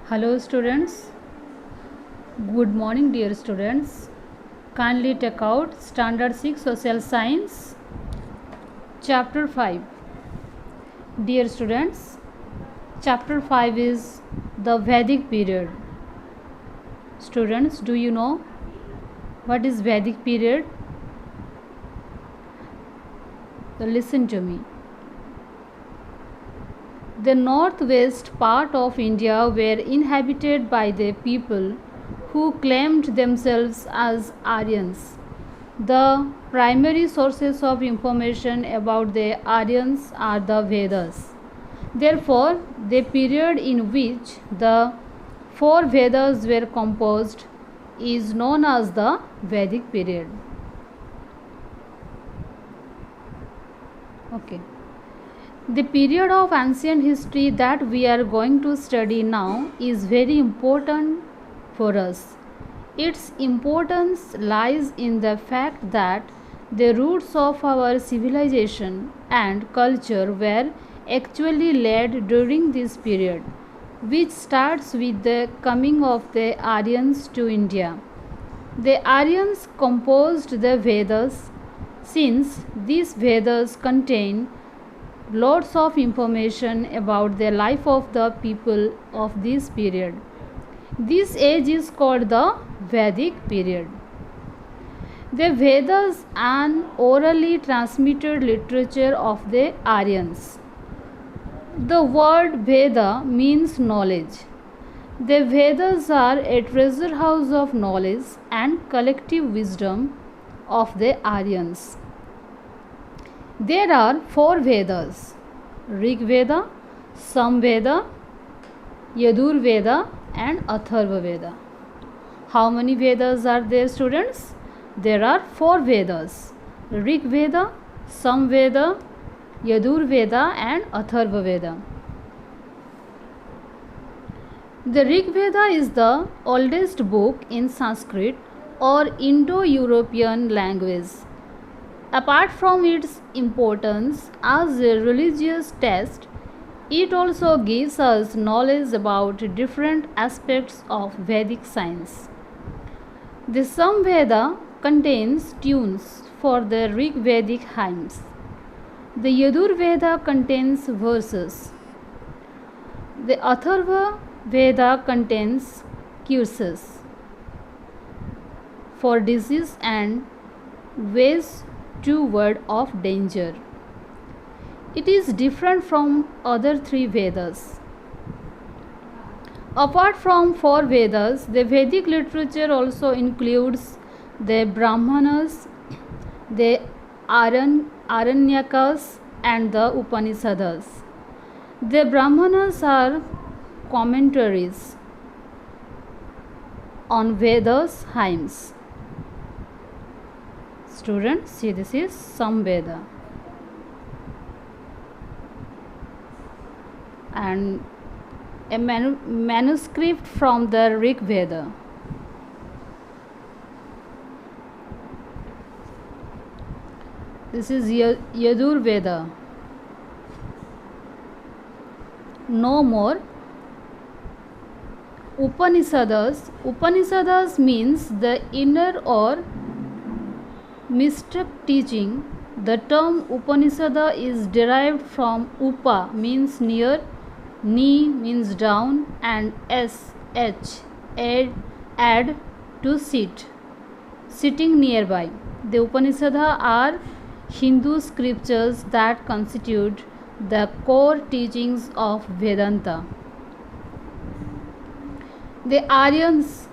Hello students, good morning dear students. Kindly take out Standard 6 Social Science Chapter 5. Dear students, Chapter 5 is the Vedic period. Students, do you know what is Vedic period? Listen to me. The northwest part of India were inhabited by the people who claimed themselves as Aryans. The primary sources of information about the Aryans are the Vedas. Therefore, the period in which the four Vedas were composed is known as the Vedic period. Okay. The period of ancient history that we are going to study now is very important for us. Its importance lies in the fact that the roots of our civilization and culture were actually laid during this period, which starts with the coming of the Aryans to India. The Aryans composed the Vedas since these Vedas contain lots of information about the life of the people of this period. This age is called the Vedic period. The Vedas, an orally transmitted literature of the Aryans. The word Veda means knowledge. The Vedas are a treasure house of knowledge and collective wisdom of the Aryans. There are four Vedas: Rig Veda, Samveda, Yadur Veda and Atharva Veda. How many Vedas are there, students? There are four Vedas: Rig Veda, Samveda, Yadur Veda and Atharva Veda. The Rig Veda is the oldest book in Sanskrit or Indo-European language. Apart from its importance as a religious text, it also gives us knowledge about different aspects of Vedic science. The Samveda contains tunes for the Rig Vedic hymns. The Yadur Veda contains verses. The Atharva Veda contains curses for disease and ways to word of danger. It is different from other three Vedas. Apart from four Vedas, the Vedic literature also includes the Brahmanas, the Aranyakas and the Upanishads. The Brahmanas are commentaries on Vedas hymns. Students, see, this is Samveda and a manuscript from the Rig Veda. This is Yadur Veda. No more. Upanishads. Upanishads means the inner or mystic teaching. The term Upanishad is derived from Upa means near, Ni means down and Sh add to sit, sitting nearby. The Upanishad are Hindu scriptures that constitute the core teachings of Vedanta. The Aryans.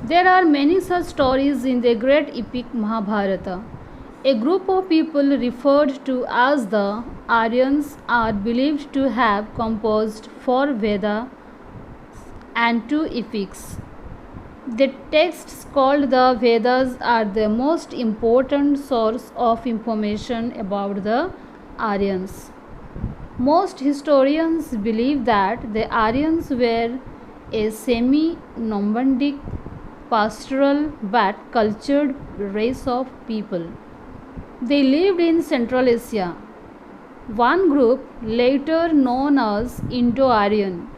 There are many such stories in the great epic Mahabharata. A group of people referred to as the Aryans are believed to have composed four Vedas and two epics. The texts called the Vedas are the most important source of information about the Aryans. Most historians believe that the Aryans were a semi-nomadic, pastoral but cultured race of people. They lived in Central Asia. One group, later known as Indo-Aryan,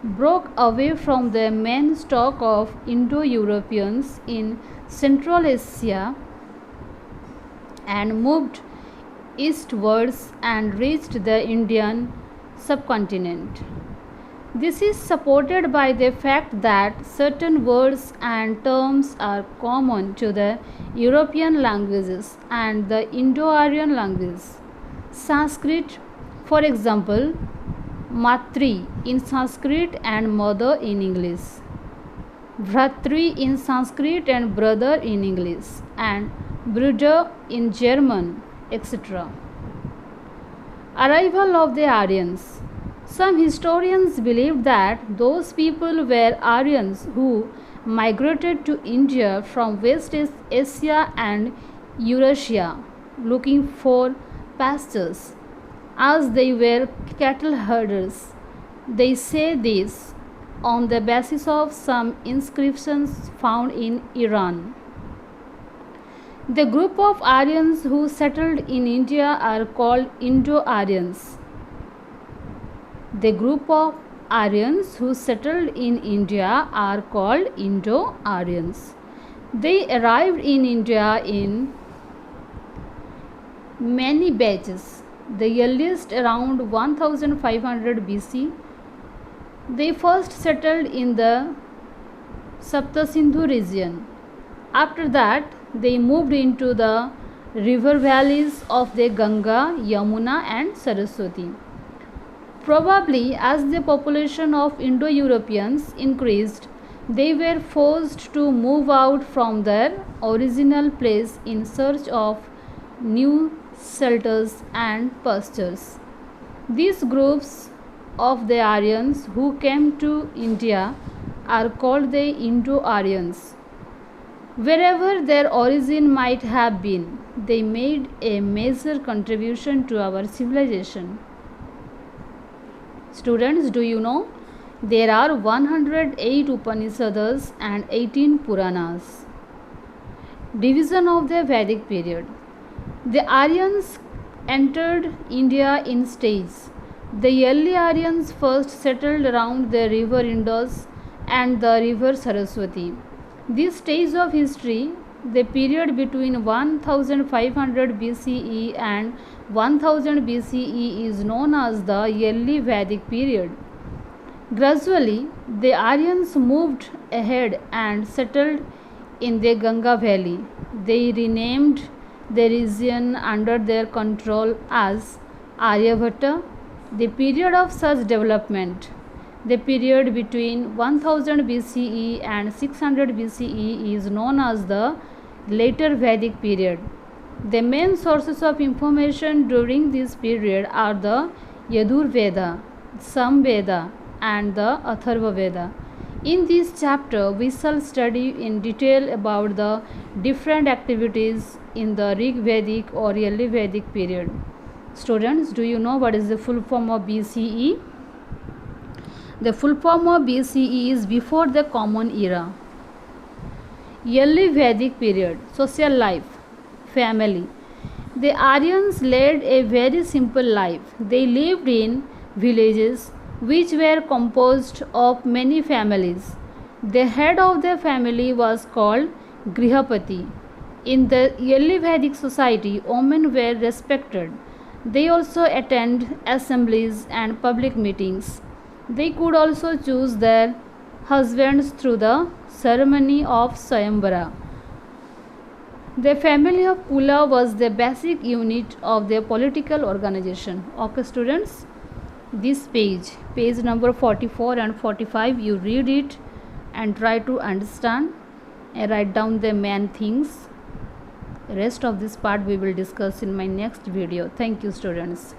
broke away from the main stock of Indo-Europeans in Central Asia and moved eastwards and reached the Indian subcontinent. This is supported by the fact that certain words and terms are common to the European languages and the Indo-Aryan languages. Sanskrit, for example, Matri in Sanskrit and mother in English, Bhratri in Sanskrit and brother in English, and Bruder in German, etc. Arrival of the Aryans. Some historians believe that those people were Aryans who migrated to India from West Asia and Eurasia looking for pastures, as they were cattle herders. They say this on the basis of some inscriptions found in Iran. The group of Aryans who settled in India are called Indo-Aryans. The group of Aryans who settled in India are called Indo-Aryans. They arrived in India in many batches. The earliest around 1500 BC. They first settled in the Saptasindhu region. After that, they moved into the river valleys of the Ganga, Yamuna and Saraswati. Probably as the population of Indo-Europeans increased, they were forced to move out from their original place in search of new shelters and pastures. These groups of the Aryans who came to India are called the Indo-Aryans. Wherever their origin might have been, they made a major contribution to our civilization. Students, do you know there are 108 Upanishads and 18 Puranas? Division of the Vedic period. The Aryans entered India in stages. The early Aryans first settled around the river Indus and the river Saraswati. This stage of history, the period between 1500 BCE and 1000 BCE, is known as the early Vedic period. Gradually, the Aryans moved ahead and settled in the Ganga Valley. They renamed the region under their control as Aryabhata. The period of such development, the period between 1000 BCE and 600 BCE, is known as the later Vedic period. The main sources of information during this period are the Yadur Veda, Samveda, and the Atharva Veda. In this chapter, we shall study in detail about the different activities in the Rig Vedic or early Vedic period. Students, do you know what is the full form of BCE? The full form of BCE is before the Common Era. Early Vedic period, social life, family. The Aryans led a very simple life. They lived in villages which were composed of many families. The head of the family was called Grihapati. In the early Vedic society, women were respected. They also attend assemblies and public meetings. They could also choose their husbands through the ceremony of Swayamvara. The family of Kula was the basic unit of their political organization. Okay, students, this page number 44 and 45, you read it and try to understand and write down the main things. Rest of this part we will discuss in my next video. Thank you, students.